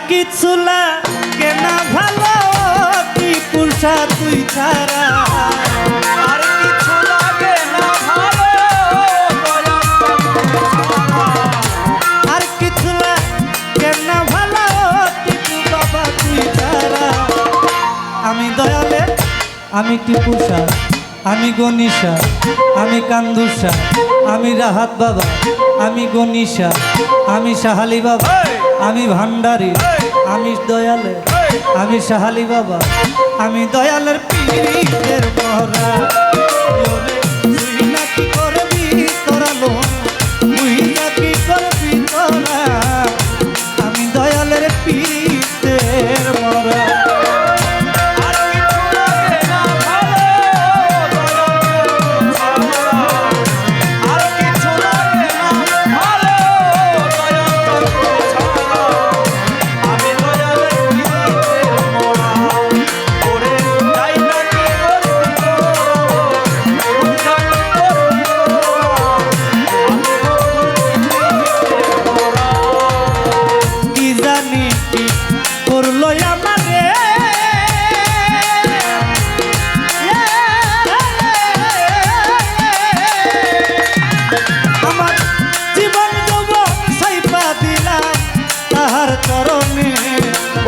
কিছু লাগে না ভালো টিপুষা তুই ছাড়া, আর কিছু লাগে না ভালো আর কিছু লাগে না ভালো টিপু বাবা তুই ছাড়া। আমি দয়ালে, আমি টিপুষা, আমি গনিশা, আমি কান্দুষা, আমি রাহাত বাবা, আমি গনিশা, আমি সাহালি বাবা, আমি ভান্ডারি, আমি দয়ালে, আমি সাহালি বাবা, আমি দয়ালের পীরের মহরা। তুই নাকি করবি তোরালো, তুই নাকি করবি তোরা, আমি দয়ালের পীরের মহরা।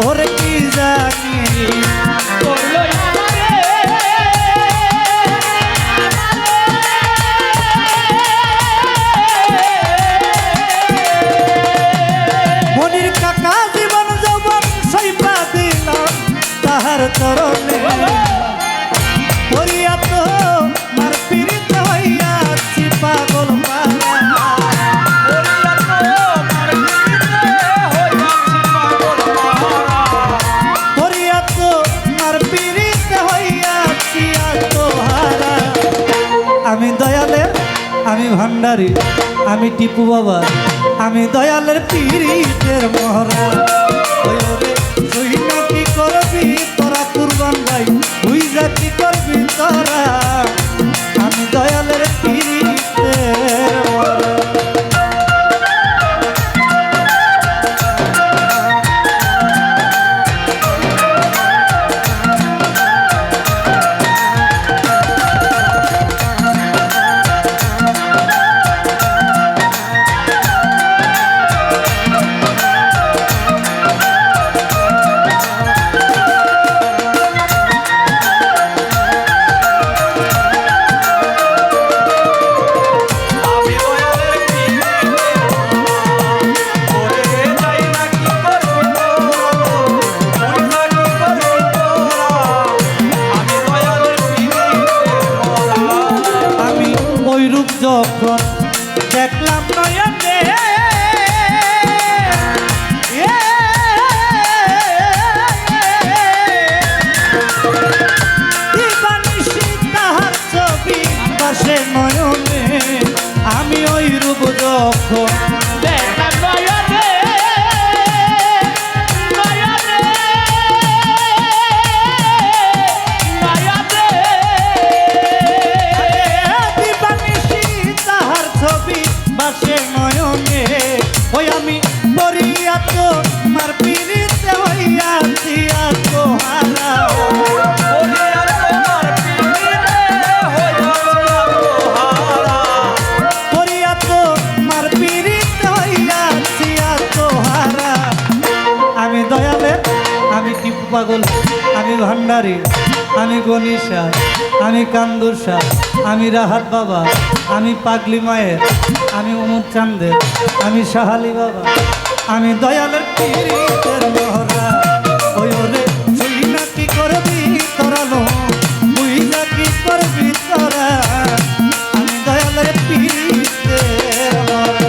ওরে কি জানি করলো আমারে, মনির কাকা জীবন যৌবন সইপা দিলাম তাহার চরণে। হরিয়া তো মার পীড়িত হইয়াছি পাগল পালা, আমি দয়ালের, আমি ভান্ডারি, আমি টিপু বাবা, আমি দয়ালের পীরের মহরা। তুই নাকি করবি তোরা কুরবান ভাই, তুই জাতি করবি তোরা, আমি দয়ালের পীরের মহরা। যখন দেখলাম নয়নে দিবানিশি তাহার ছবি পাশে নয়নে, আমি ওই রূপ যখন দেখলাম নয়নে বাসে নয়নে, ওই আমি মরিয়া তো মার পীড়িতে হইয়াছি আত্মহারা, মরিয়া তো মার পীড়িতে হইয়াছি আত্মহারা। আমি দয়ালে, আমি টিপু পাগল, আমি ভান্ডারি, আমি গনিশা, আমি কান্দুষা, আমি রাহাত বাবা, আমি পাগলি মায়ের, আমি উমর চান্দের, আমি সাহালি বাবা, আমি দয়ালের পীরের মহরা। ওই ওরে তুই নাকি করবি তোরালো, তুই নাকি করবি তোরা, আমি দয়ালের পীরের মহরা।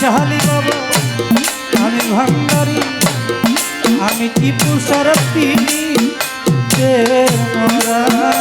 চাহালি বাবা আমি ভান্ডারি আমি টিপু সারথি মরা